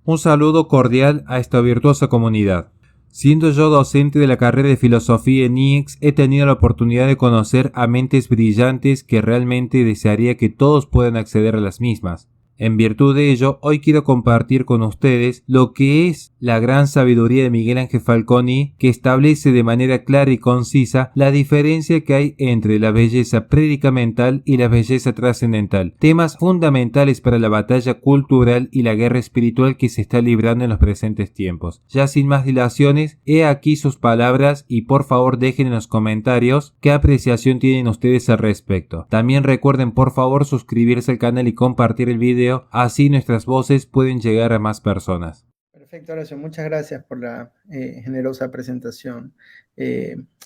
Un saludo cordial a esta virtuosa comunidad. Siendo yo docente de la carrera de filosofía en IEX, he tenido la oportunidad de conocer a mentes brillantes que realmente desearía que todos puedan acceder a las mismas. En virtud de ello, hoy quiero compartir con ustedes lo que es la gran sabiduría de Miguel Ángel Falconi, que establece de manera clara y concisa la diferencia que hay entre la belleza predicamental y la belleza trascendental, temas fundamentales para la batalla cultural y la guerra espiritual que se está librando en los presentes tiempos. Ya sin más dilaciones, he aquí sus palabras y por favor dejen en los comentarios qué apreciación tienen ustedes al respecto. También recuerden por favor suscribirse al canal y compartir el video, así nuestras voces pueden llegar a más personas. Perfecto, Horacio. Muchas gracias por la generosa presentación,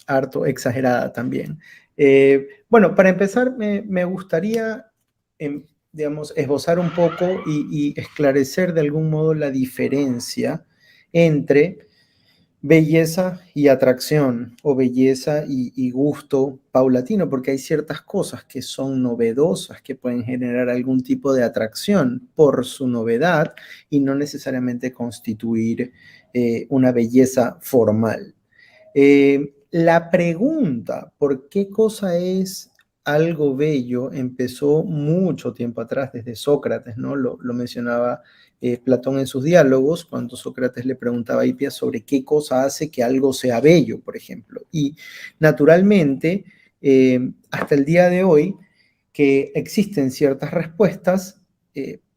harto exagerada también. Bueno, para empezar, me gustaría, digamos, esbozar un poco y esclarecer de algún modo la diferencia entre belleza y atracción, o belleza y gusto paulatino, porque hay ciertas cosas que son novedosas, que pueden generar algún tipo de atracción por su novedad y no necesariamente constituir una belleza formal. La pregunta, ¿por qué cosa es algo bello? Empezó mucho tiempo atrás, desde Sócrates, ¿no? Lo mencionaba Platón en sus diálogos, cuando Sócrates le preguntaba a Hipias sobre qué cosa hace que algo sea bello, por ejemplo. Y naturalmente, hasta el día de hoy, que existen ciertas respuestas,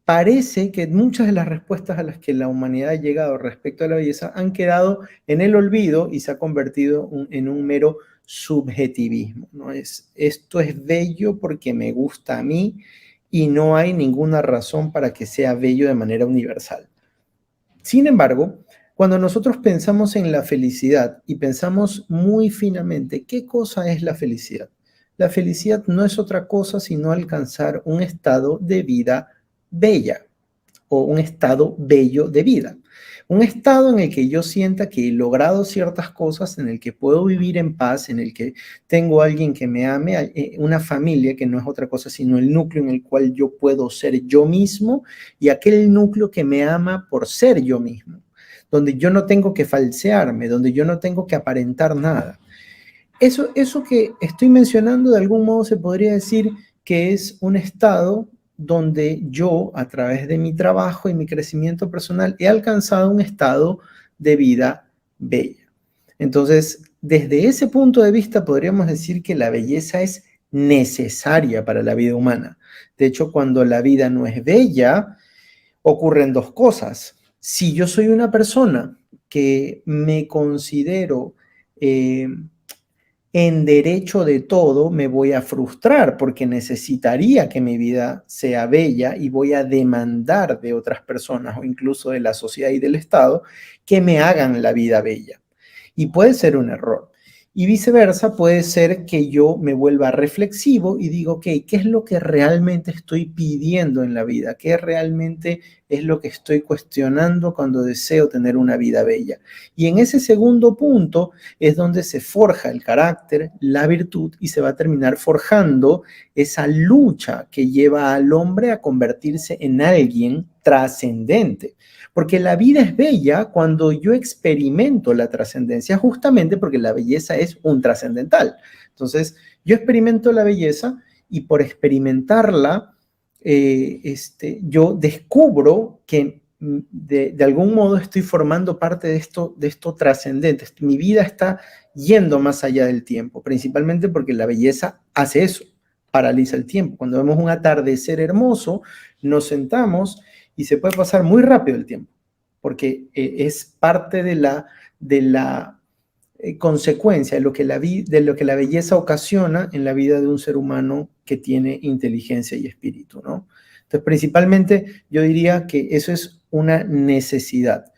parece que muchas de las respuestas a las que la humanidad ha llegado respecto a la belleza han quedado en el olvido y se ha convertido en un mero subjetivismo, ¿no? Esto es bello porque me gusta a mí y no hay ninguna razón para que sea bello de manera universal. Sin embargo, cuando nosotros pensamos en la felicidad y pensamos muy finamente, ¿qué cosa es la felicidad? La felicidad no es otra cosa sino alcanzar un estado de vida bella o un estado bello de vida. Un estado en el que yo sienta que he logrado ciertas cosas, en el que puedo vivir en paz, en el que tengo a alguien que me ame, una familia que no es otra cosa sino el núcleo en el cual yo puedo ser yo mismo y aquel núcleo que me ama por ser yo mismo, donde yo no tengo que falsearme, donde yo no tengo que aparentar nada. Eso que estoy mencionando de algún modo se podría decir que es un estado donde yo, a través de mi trabajo y mi crecimiento personal, he alcanzado un estado de vida bella. Entonces, desde ese punto de vista, podríamos decir que la belleza es necesaria para la vida humana. De hecho, cuando la vida no es bella, ocurren dos cosas. Si yo soy una persona que me considero en derecho de todo, me voy a frustrar porque necesitaría que mi vida sea bella y voy a demandar de otras personas o incluso de la sociedad y del Estado que me hagan la vida bella. Y puede ser un error. Y viceversa, puede ser que yo me vuelva reflexivo y digo, ok, ¿qué es lo que realmente estoy pidiendo en la vida? ¿Qué realmente es lo que estoy cuestionando cuando deseo tener una vida bella? Y en ese segundo punto es donde se forja el carácter, la virtud y se va a terminar forjando esa lucha que lleva al hombre a convertirse en alguien trascendente. Porque la vida es bella cuando yo experimento la trascendencia, justamente porque la belleza es un trascendental. Entonces, yo experimento la belleza y por experimentarla, yo descubro que de algún modo estoy formando parte de esto trascendente. Mi vida está yendo más allá del tiempo, principalmente porque la belleza hace eso, paraliza el tiempo. Cuando vemos un atardecer hermoso, nos sentamos y se puede pasar muy rápido el tiempo, porque es parte de la consecuencia de lo que la belleza ocasiona en la vida de un ser humano que tiene inteligencia y espíritu, ¿no? Entonces, principalmente yo diría que eso es una necesidad.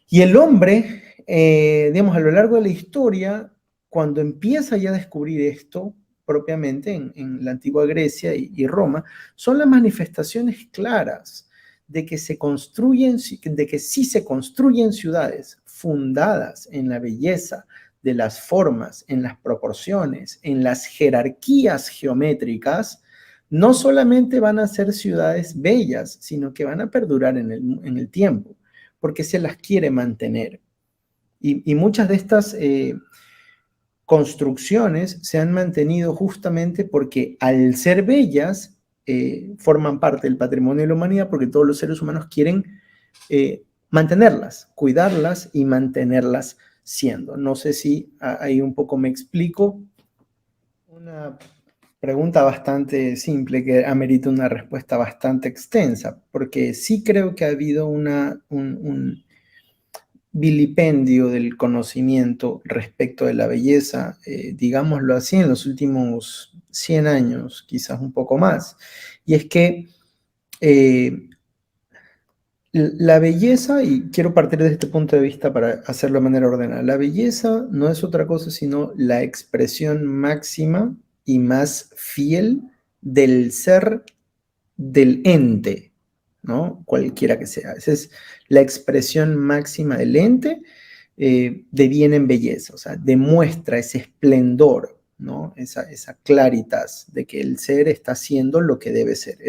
Y el hombre, digamos, a lo largo de la historia, cuando empieza ya a descubrir esto, propiamente en la antigua Grecia y Roma, son las manifestaciones claras de que de que sí se construyen ciudades fundadas en la belleza de las formas, en las proporciones, en las jerarquías geométricas, no solamente van a ser ciudades bellas, sino que van a perdurar en el tiempo. porque se las quiere mantener. Y muchas de estas construcciones se han mantenido justamente porque al ser bellas, forman parte del patrimonio de la humanidad, porque todos los seres humanos quieren mantenerlas, cuidarlas y mantenerlas siendo. No sé si ahí un poco me explico. Una pregunta bastante simple que amerita una respuesta bastante extensa, porque sí creo que ha habido un vilipendio del conocimiento respecto de la belleza, digámoslo así, en los últimos 100 años, quizás un poco más. Y es que la belleza, y quiero partir de este punto de vista para hacerlo de manera ordenada, la belleza no es otra cosa sino la expresión máxima y más fiel del ser, del ente, ¿no? Cualquiera que sea. Esa es la expresión máxima del ente, deviene en belleza, o sea, demuestra ese esplendor, ¿no? Esa claritas de que el ser está haciendo lo que debe ser,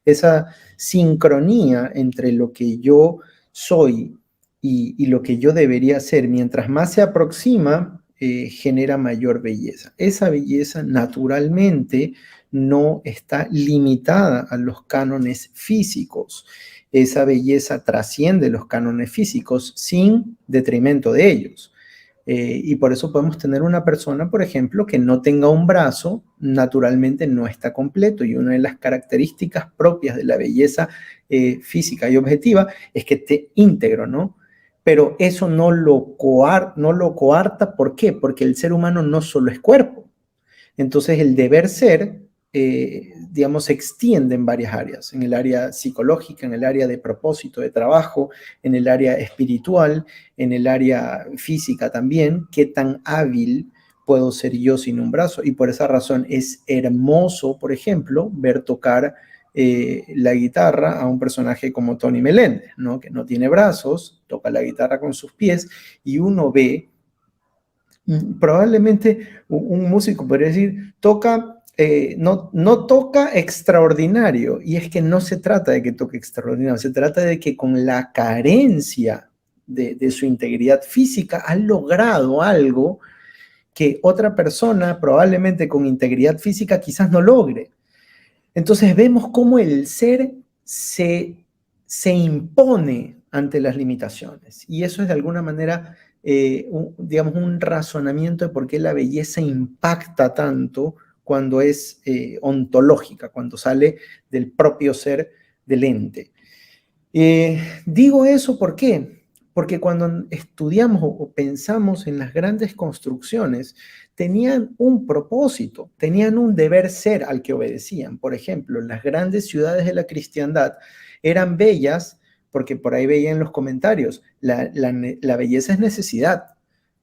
esa sincronía entre lo que yo soy y lo que yo debería ser, mientras más se aproxima, genera mayor belleza. Esa belleza naturalmente no está limitada a los cánones físicos. Esa belleza trasciende los cánones físicos sin detrimento de ellos. Y por eso podemos tener una persona, por ejemplo, que no tenga un brazo, naturalmente no está completo. Y una de las características propias de la belleza física y objetiva es que esté íntegro, ¿no? Pero eso no lo coarta. ¿Por qué? Porque el ser humano no solo es cuerpo. Entonces el deber ser, digamos, se extiende en varias áreas, en el área psicológica, en el área de propósito de trabajo, en el área espiritual, en el área física también. ¿Qué tan hábil puedo ser yo sin un brazo? Y por esa razón es hermoso, por ejemplo, ver tocar la guitarra a un personaje como Tony Meléndez, ¿no? Que no tiene brazos, toca la guitarra con sus pies y uno ve. Probablemente un músico podría decir, no toca extraordinario, y es que no se trata de que toque extraordinario, se trata de que con la carencia de su integridad física ha logrado algo que otra persona probablemente con integridad física quizás no logre. Entonces vemos cómo el ser se impone ante las limitaciones, y eso es de alguna manera digamos, un razonamiento de por qué la belleza impacta tanto cuando es ontológica, cuando sale del propio ser del ente. Digo eso ¿por qué? Porque cuando estudiamos o pensamos en las grandes construcciones, tenían un propósito, tenían un deber ser al que obedecían. Por ejemplo, las grandes ciudades de la cristiandad eran bellas porque por ahí veía en los comentarios, la belleza es necesidad.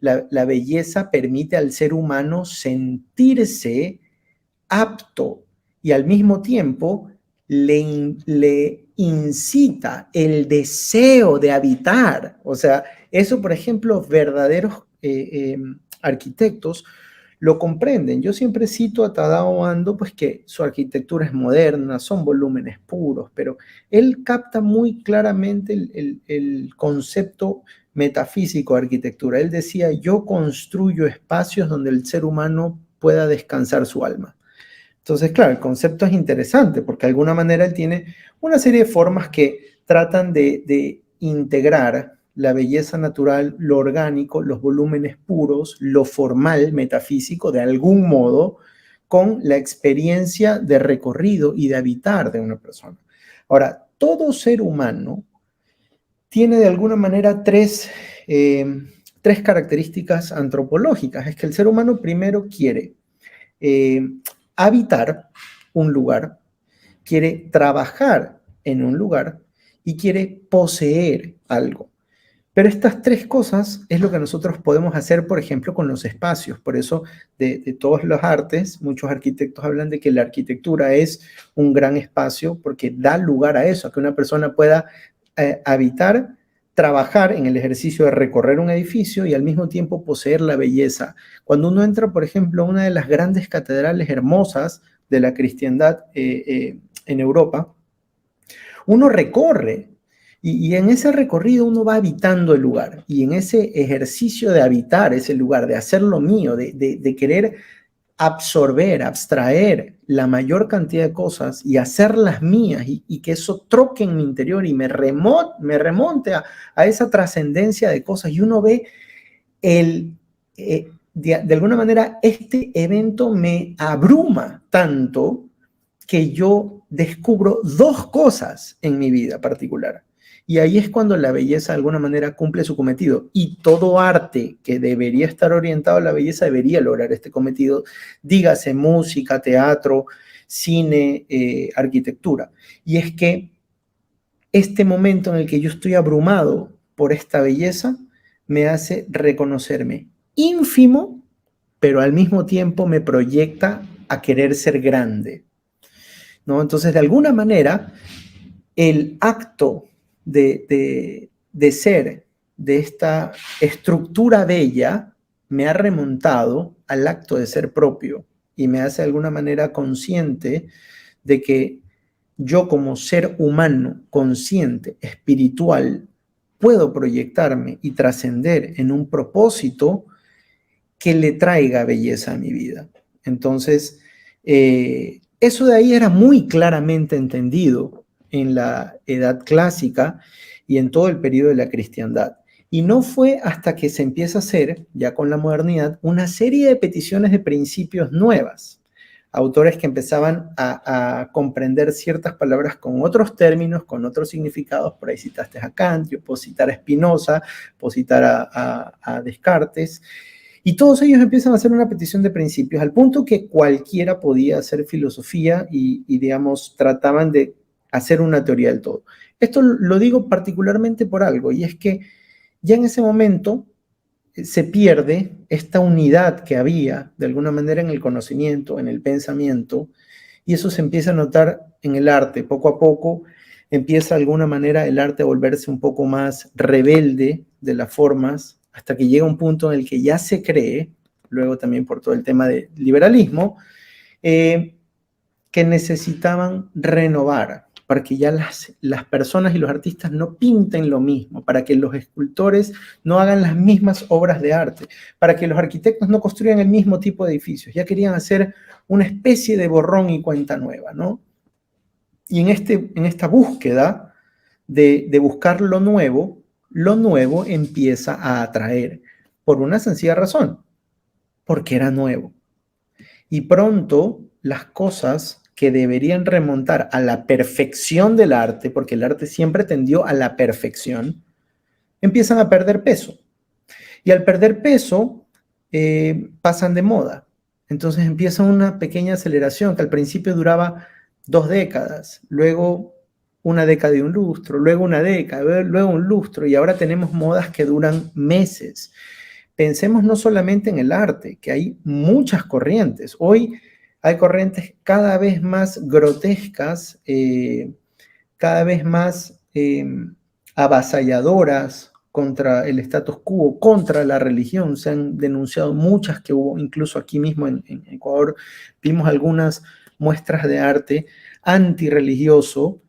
La belleza permite al ser humano sentirse apto y al mismo tiempo le incita el deseo de habitar. O sea, eso, por ejemplo, verdaderos arquitectos lo comprenden. Yo siempre cito a Tadao Ando, pues que su arquitectura es moderna, son volúmenes puros, pero él capta muy claramente el concepto metafísico de arquitectura. Él decía, yo construyo espacios donde el ser humano pueda descansar su alma. Entonces, claro, el concepto es interesante porque de alguna manera él tiene una serie de formas que tratan de integrar la belleza natural, lo orgánico, los volúmenes puros, lo formal, metafísico, de algún modo, con la experiencia de recorrido y de habitar de una persona. Ahora, todo ser humano tiene de alguna manera tres características antropológicas. Es que el ser humano primero quiere habitar un lugar, quiere trabajar en un lugar y quiere poseer algo. Pero estas tres cosas es lo que nosotros podemos hacer, por ejemplo, con los espacios. Por eso, de todas las artes, muchos arquitectos hablan de que la arquitectura es un gran espacio porque da lugar a eso, a que una persona pueda habitar, trabajar en el ejercicio de recorrer un edificio y al mismo tiempo poseer la belleza. Cuando uno entra, por ejemplo, a una de las grandes catedrales hermosas de la cristiandad en Europa, uno recorre Y en ese recorrido uno va habitando el lugar, y en ese ejercicio de habitar ese lugar, de hacerlo mío, de querer absorber, abstraer la mayor cantidad de cosas y hacerlas mías, y que eso troque en mi interior y me remonte a esa trascendencia de cosas, y uno ve de alguna manera este evento me abruma tanto que yo descubro dos cosas en mi vida particular. Y ahí es cuando la belleza de alguna manera cumple su cometido. Y todo arte que debería estar orientado a la belleza debería lograr este cometido. Dígase música, teatro, cine, arquitectura. Y es que este momento en el que yo estoy abrumado por esta belleza me hace reconocerme ínfimo, pero al mismo tiempo me proyecta a querer ser grande, ¿no? Entonces, de alguna manera, el acto de ser de esta estructura bella me ha remontado al acto de ser propio y me hace de alguna manera consciente de que yo como ser humano, consciente, espiritual, puedo proyectarme y trascender en un propósito que le traiga belleza a mi vida. Entonces, eso de ahí era muy claramente entendido en la Edad Clásica y en todo el periodo de la cristiandad. Y no fue hasta que se empieza a hacer, ya con la modernidad, una serie de peticiones de principios nuevas. Autores que empezaban a comprender ciertas palabras con otros términos, con otros significados. Por ahí citaste a Kant, yo puedo citar a Spinoza, puedo citar a Descartes. Y todos ellos empiezan a hacer una petición de principios, al punto que cualquiera podía hacer filosofía y digamos, trataban de hacer una teoría del todo. Esto lo digo particularmente por algo, y es que ya en ese momento se pierde esta unidad que había, de alguna manera, en el conocimiento, en el pensamiento, y eso se empieza a notar en el arte. Poco a poco empieza de alguna manera el arte a volverse un poco más rebelde de las formas, hasta que llega un punto en el que ya se cree, luego también por todo el tema de liberalismo, que necesitaban renovar, para que ya las personas y los artistas no pinten lo mismo, para que los escultores no hagan las mismas obras de arte, para que los arquitectos no construyan el mismo tipo de edificios. Ya querían hacer una especie de borrón y cuenta nueva, ¿no? Y en esta búsqueda de buscar lo nuevo empieza a atraer, por una sencilla razón, porque era nuevo. Y pronto las cosas que deberían remontar a la perfección del arte, porque el arte siempre tendió a la perfección, empiezan a perder peso. Y al perder peso, pasan de moda. Entonces empieza una pequeña aceleración que al principio duraba 2 décadas, luego una década y un lustro, luego una década, luego un lustro, y ahora tenemos modas que duran meses. Pensemos no solamente en el arte, que hay muchas corrientes. Hoy hay corrientes cada vez más grotescas, cada vez más avasalladoras contra el status quo, contra la religión. Se han denunciado muchas que hubo, incluso aquí mismo en Ecuador, vimos algunas muestras de arte antirreligioso,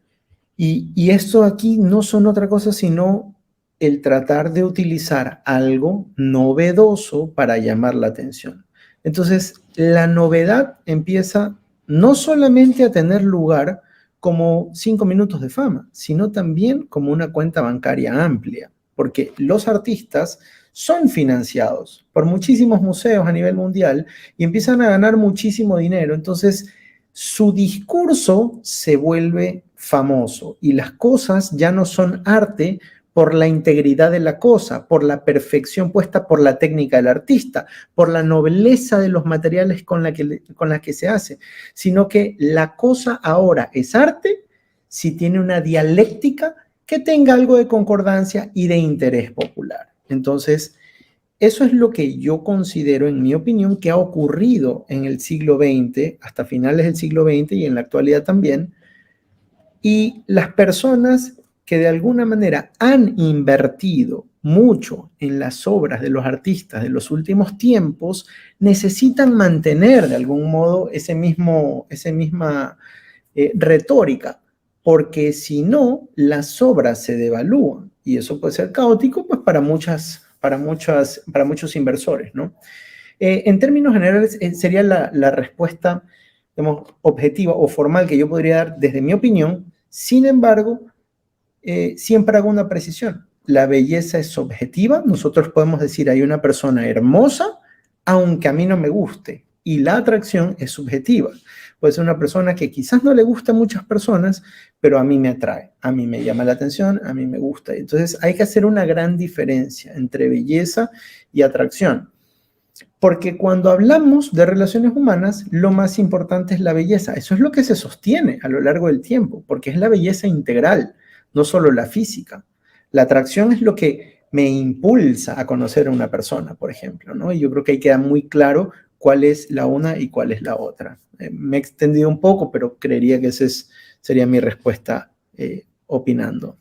y esto aquí no son otra cosa sino el tratar de utilizar algo novedoso para llamar la atención. Entonces, la novedad empieza no solamente a tener lugar como 5 minutos de fama, sino también como una cuenta bancaria amplia, porque los artistas son financiados por muchísimos museos a nivel mundial y empiezan a ganar muchísimo dinero. Entonces, su discurso se vuelve famoso y las cosas ya no son arte por la integridad de la cosa, por la perfección puesta por la técnica del artista, por la nobleza de los materiales con la que se hace, sino que la cosa ahora es arte si tiene una dialéctica que tenga algo de concordancia y de interés popular. Entonces, eso es lo que yo considero, en mi opinión, que ha ocurrido en el siglo XX, hasta finales del siglo XX y en la actualidad también. Y las personas que de alguna manera han invertido mucho en las obras de los artistas de los últimos tiempos necesitan mantener de algún modo esa misma retórica, porque si no, las obras se devalúan y eso puede ser caótico pues, para muchos inversores, ¿no? En términos generales, sería la respuesta, digamos, objetiva o formal que yo podría dar desde mi opinión. Sin embargo, siempre hago una precisión. La belleza es subjetiva. Nosotros podemos decir, hay una persona hermosa, aunque a mí no me guste. Y la atracción es subjetiva. Puede ser una persona que quizás no le gusta a muchas personas, pero a mí me atrae, a mí me llama la atención, a mí me gusta. Entonces hay que hacer una gran diferencia entre belleza y atracción. Porque cuando hablamos de relaciones humanas, lo más importante es la belleza. Eso es lo que se sostiene a lo largo del tiempo, porque es la belleza integral, no solo la física. La atracción es lo que me impulsa a conocer a una persona, por ejemplo, ¿no? Y yo creo que ahí queda muy claro cuál es la una y cuál es la otra. Me he extendido un poco, pero creería que sería mi respuesta opinando.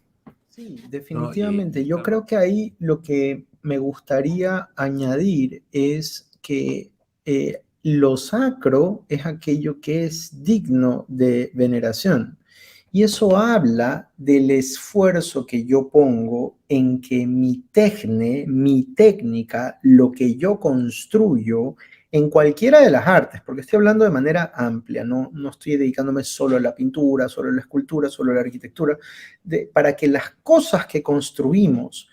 Sí, No, definitivamente. Yo creo que ahí lo que me gustaría añadir es que lo sacro es aquello que es digno de veneración. Y eso habla del esfuerzo que yo pongo en que mi técnica, lo que yo construyo en cualquiera de las artes, porque estoy hablando de manera amplia, no estoy dedicándome solo a la pintura, solo a la escultura, solo a la arquitectura, para que las cosas que construimos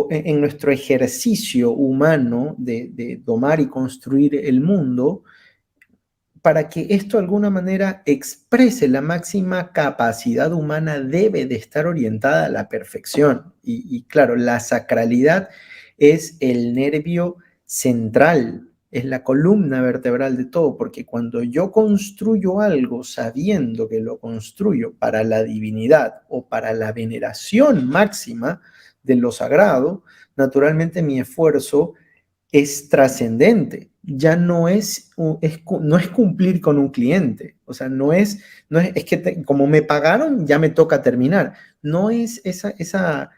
en nuestro ejercicio humano de domar y construir el mundo, para que esto de alguna manera exprese la máxima capacidad humana, debe de estar orientada a la perfección. Y claro, la sacralidad es el nervio central, es la columna vertebral de todo, porque cuando yo construyo algo sabiendo que lo construyo para la divinidad o para la veneración máxima de lo sagrado, naturalmente mi esfuerzo es trascendente. Ya no es cumplir con un cliente. O sea, es que como me pagaron, ya me toca terminar. No es ese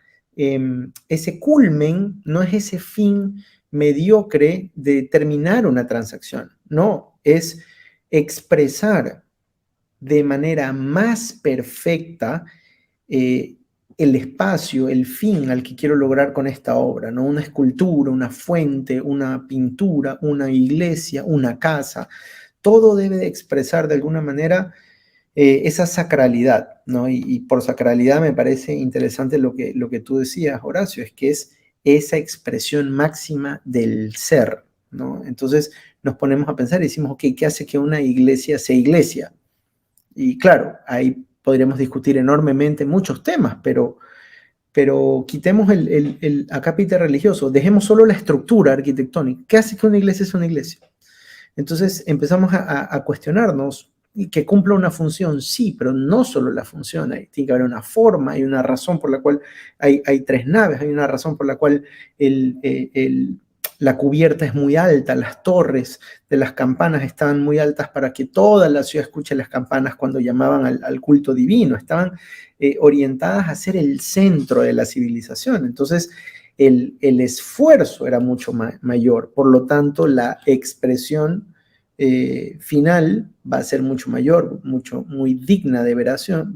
culmen, no es ese fin mediocre de terminar una transacción. No, es expresar de manera más perfecta eh, el espacio, el fin al que quiero lograr con esta obra, ¿no? Una escultura, una fuente, una pintura, una iglesia, una casa, todo debe de expresar de alguna manera esa sacralidad, ¿no? Y por sacralidad me parece interesante lo que tú decías, Horacio, es que es esa expresión máxima del ser, ¿no? Entonces nos ponemos a pensar y decimos, ok, ¿qué hace que una iglesia sea iglesia? Y claro, ahí podríamos discutir enormemente muchos temas, pero quitemos el acápite religioso, dejemos solo la estructura arquitectónica. ¿Qué hace que una iglesia sea una iglesia? Entonces empezamos a cuestionarnos y que cumpla una función, sí, pero no solo la función, tiene que haber una forma, hay una razón por la cual hay tres naves, hay una razón por la cual la cubierta es muy alta, las torres de las campanas estaban muy altas para que toda la ciudad escuche las campanas cuando llamaban al culto divino, estaban orientadas a ser el centro de la civilización. Entonces, el esfuerzo era mucho mayor, por lo tanto, la expresión final va a ser mucho mayor, muy digna de veneración,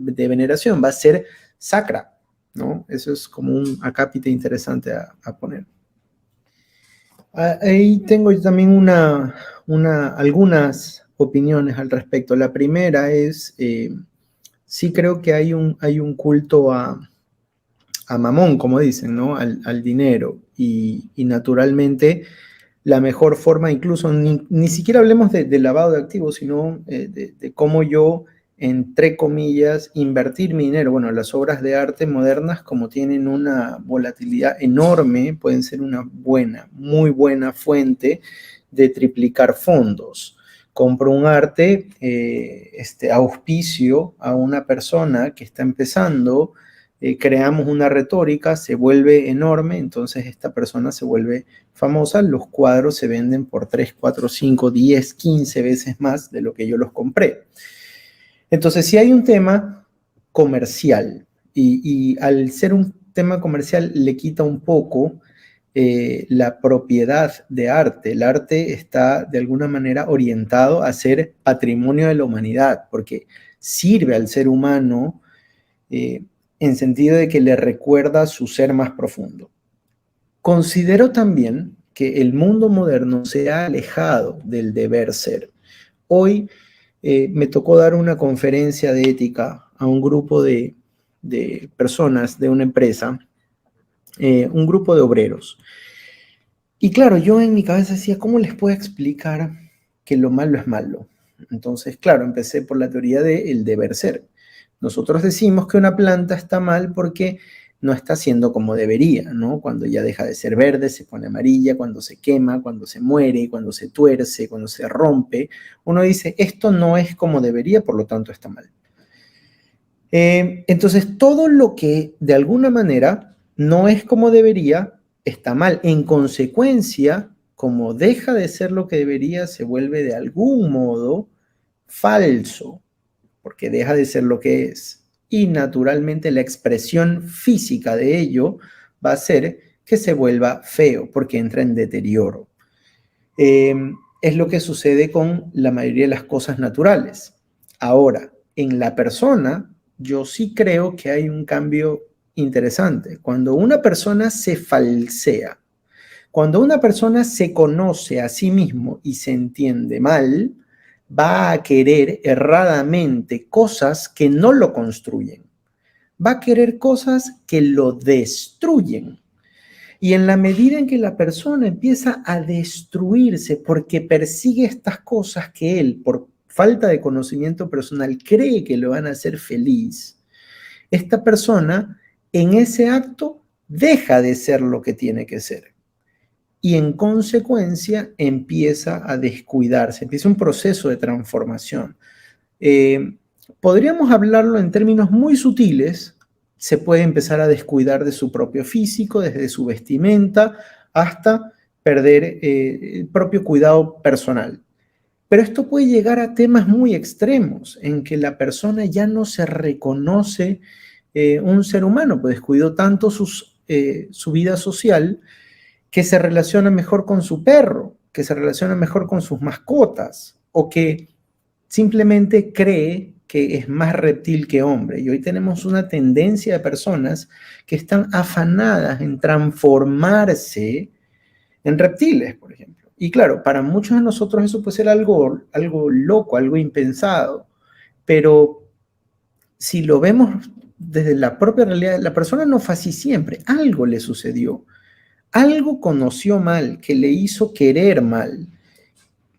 va a ser sacra, ¿no? Eso es como un acápite interesante a poner. Ahí tengo yo también algunas opiniones al respecto. La primera es, sí creo que hay un culto a mamón, como dicen, ¿no? Al dinero. Y naturalmente la mejor forma, incluso ni siquiera hablemos de lavado de activos, sino de cómo yo, entre comillas, invertir mi dinero. Bueno, las obras de arte modernas, como tienen una volatilidad enorme, pueden ser una muy buena fuente de triplicar fondos. Compro un arte, auspicio a una persona que está empezando, creamos una retórica, se vuelve enorme, entonces esta persona se vuelve famosa, los cuadros se venden por 3, 4, 5, 10, 15 veces más de lo que yo los compré. Entonces, si hay un tema comercial y al ser un tema comercial le quita un poco la propiedad de arte. El arte está de alguna manera orientado a ser patrimonio de la humanidad, porque sirve al ser humano en sentido de que le recuerda su ser más profundo. Considero también que el mundo moderno se ha alejado del deber ser. Hoy me tocó dar una conferencia de ética a un grupo de personas de una empresa, un grupo de obreros. Y claro, yo en mi cabeza decía, ¿cómo les puedo explicar que lo malo es malo? Entonces, claro, empecé por la teoría del deber ser. Nosotros decimos que una planta está mal porque no está haciendo como debería, ¿no? Cuando ya deja de ser verde, se pone amarilla, cuando se quema, cuando se muere, cuando se tuerce, cuando se rompe. Uno dice, esto no es como debería, por lo tanto está mal. Entonces, todo lo que de alguna manera no es como debería, está mal. En consecuencia, como deja de ser lo que debería, se vuelve de algún modo falso, porque deja de ser lo que es. Y naturalmente la expresión física de ello va a ser que se vuelva feo, porque entra en deterioro. Es lo que sucede con la mayoría de las cosas naturales. Ahora, en la persona, yo sí creo que hay un cambio interesante. Cuando una persona se falsea, cuando una persona se conoce a sí mismo y se entiende mal, va a querer erradamente cosas que no lo construyen. Va a querer cosas que lo destruyen. Y en la medida en que la persona empieza a destruirse porque persigue estas cosas que él, por falta de conocimiento personal, cree que lo van a hacer feliz, esta persona en ese acto deja de ser lo que tiene que ser. Y en consecuencia empieza a descuidarse, empieza un proceso de transformación. Podríamos hablarlo en términos muy sutiles. Se puede empezar a descuidar de su propio físico, desde su vestimenta, hasta perder el propio cuidado personal. Pero esto puede llegar a temas muy extremos, en que la persona ya no se reconoce un ser humano, pues descuidó tanto su vida social, que se relaciona mejor con su perro, que se relaciona mejor con sus mascotas, o que simplemente cree que es más reptil que hombre. Y hoy tenemos una tendencia de personas que están afanadas en transformarse en reptiles, por ejemplo. Y claro, para muchos de nosotros eso puede ser algo loco, algo impensado, pero si lo vemos desde la propia realidad, la persona no fue así siempre, algo le sucedió, algo conoció mal, que le hizo querer mal.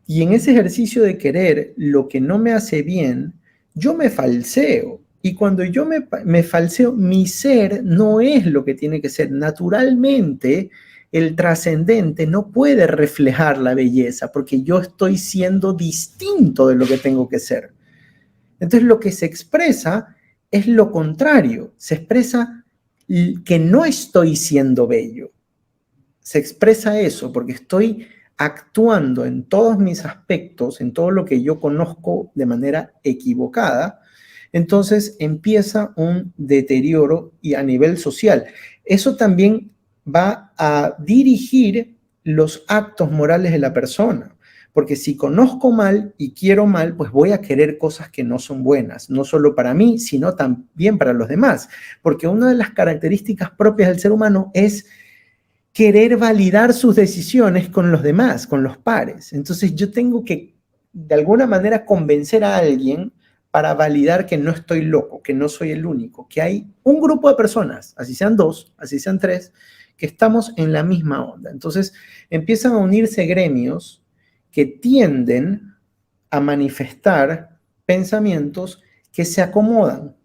Y en ese ejercicio de querer lo que no me hace bien, yo me falseo. Y cuando yo me falseo, mi ser no es lo que tiene que ser. Naturalmente, el trascendente no puede reflejar la belleza porque yo estoy siendo distinto de lo que tengo que ser. Entonces, lo que se expresa es lo contrario. Se expresa que no estoy siendo bello. Se expresa eso porque estoy actuando en todos mis aspectos, en todo lo que yo conozco de manera equivocada, entonces empieza un deterioro y a nivel social. Eso también va a dirigir los actos morales de la persona, porque si conozco mal y quiero mal, pues voy a querer cosas que no son buenas, no solo para mí, sino también para los demás, porque una de las características propias del ser humano es querer validar sus decisiones con los demás, con los pares. Entonces yo tengo que, de alguna manera, convencer a alguien para validar que no estoy loco, que no soy el único, que hay un grupo de personas, así sean dos, así sean tres, que estamos en la misma onda. Entonces empiezan a unirse gremios que tienden a manifestar pensamientos que se acomodan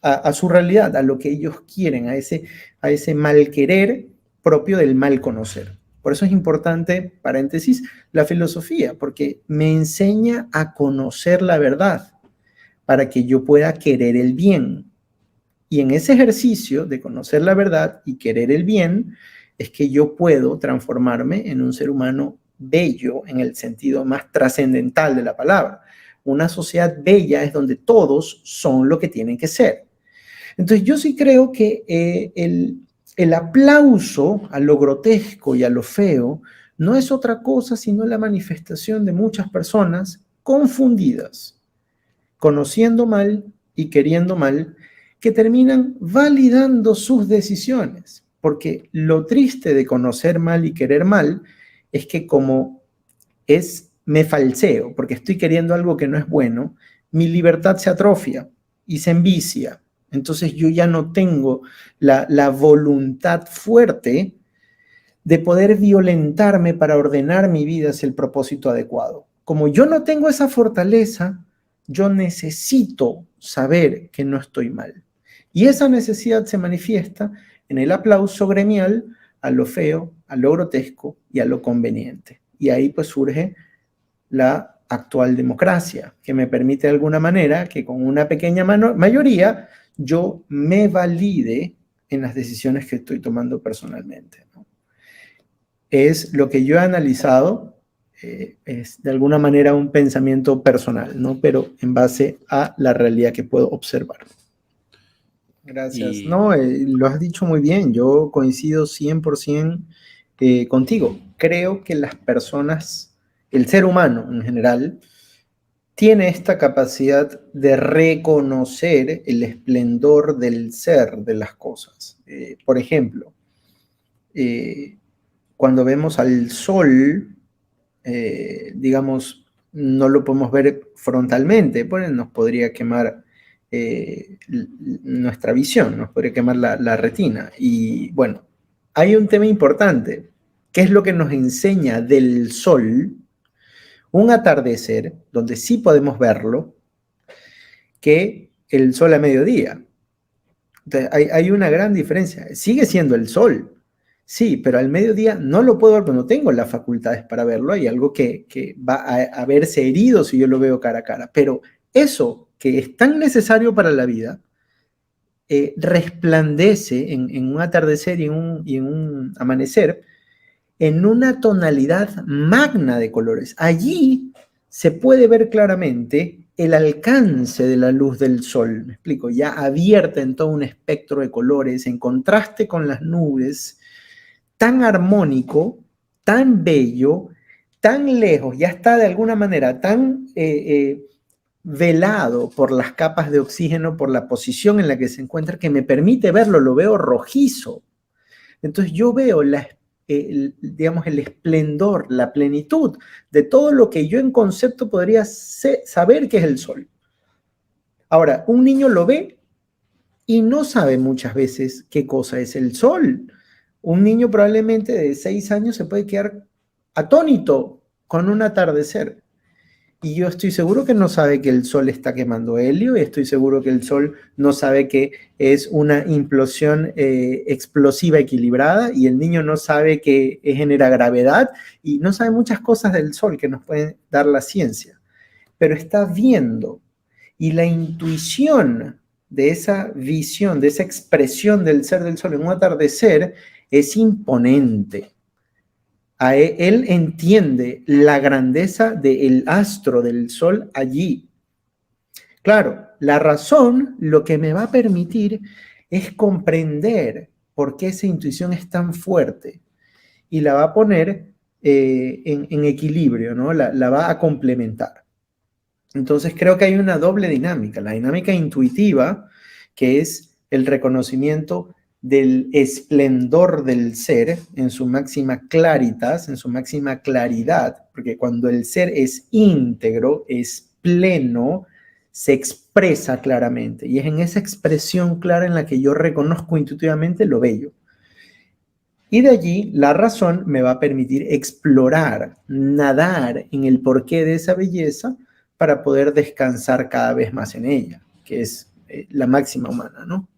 a su realidad, a lo que ellos quieren, a ese mal querer propio del mal conocer. Por eso es importante, paréntesis, la filosofía, porque me enseña a conocer la verdad para que yo pueda querer el bien. Y en ese ejercicio de conocer la verdad y querer el bien, es que yo puedo transformarme en un ser humano bello en el sentido más trascendental de la palabra. Una sociedad bella es donde todos son lo que tienen que ser. Entonces yo sí creo que el aplauso a lo grotesco y a lo feo no es otra cosa sino la manifestación de muchas personas confundidas, conociendo mal y queriendo mal, que terminan validando sus decisiones. Porque lo triste de conocer mal y querer mal es que como me falseo, porque estoy queriendo algo que no es bueno, mi libertad se atrofia y se envicia. Entonces yo ya no tengo la voluntad fuerte de poder violentarme para ordenar mi vida hacia el propósito adecuado. Como yo no tengo esa fortaleza, yo necesito saber que no estoy mal. Y esa necesidad se manifiesta en el aplauso gremial a lo feo, a lo grotesco y a lo conveniente. Y ahí pues surge la actual democracia, que me permite de alguna manera que con una pequeña mayoría yo me valide en las decisiones que estoy tomando personalmente, ¿no? Es lo que yo he analizado, es de alguna manera un pensamiento personal, ¿no? Pero en base a la realidad que puedo observar. Gracias. No, lo has dicho muy bien. Yo coincido 100% contigo. Creo que las personas, el ser humano en general, tiene esta capacidad de reconocer el esplendor del ser de las cosas. Por ejemplo, cuando vemos al sol, digamos, no lo podemos ver frontalmente, pues nos podría quemar nuestra visión, nos podría quemar la retina. Y bueno, hay un tema importante, que es lo que nos enseña del sol, un atardecer, donde sí podemos verlo, que el sol a mediodía. Entonces, hay una gran diferencia. Sigue siendo el sol, sí, pero al mediodía no lo puedo ver porque no tengo las facultades para verlo. Hay algo que va a verse herido si yo lo veo cara a cara. Pero eso que es tan necesario para la vida, resplandece en un atardecer y en un amanecer en una tonalidad magna de colores. Allí se puede ver claramente el alcance de la luz del sol, me explico, ya abierta en todo un espectro de colores, en contraste con las nubes, tan armónico, tan bello, tan lejos, ya está de alguna manera tan velado por las capas de oxígeno, por la posición en la que se encuentra, que me permite verlo, lo veo rojizo. Entonces yo veo digamos, el esplendor, la plenitud de todo lo que yo en concepto podría saber que es el sol. Ahora, un niño lo ve y no sabe muchas veces qué cosa es el sol. Un niño probablemente de 6 años se puede quedar atónito con un atardecer. Y yo estoy seguro que no sabe que el sol está quemando helio, y estoy seguro que el sol no sabe que es una implosión explosiva equilibrada, y el niño no sabe que genera gravedad, y no sabe muchas cosas del sol que nos pueden dar la ciencia. Pero está viendo, y la intuición de esa visión, de esa expresión del ser del sol en un atardecer es imponente. Él entiende la grandeza del astro del sol allí. Claro, la razón lo que me va a permitir es comprender por qué esa intuición es tan fuerte y la va a poner en equilibrio, ¿no? La va a complementar. Entonces creo que hay una doble dinámica, la dinámica intuitiva, que es el reconocimiento del esplendor del ser en su máxima claritas, en su máxima claridad, porque cuando el ser es íntegro, es pleno, se expresa claramente, y es en esa expresión clara en la que yo reconozco intuitivamente lo bello. Y de allí la razón me va a permitir explorar, nadar en el porqué de esa belleza para poder descansar cada vez más en ella, que es la máxima humana, ¿no?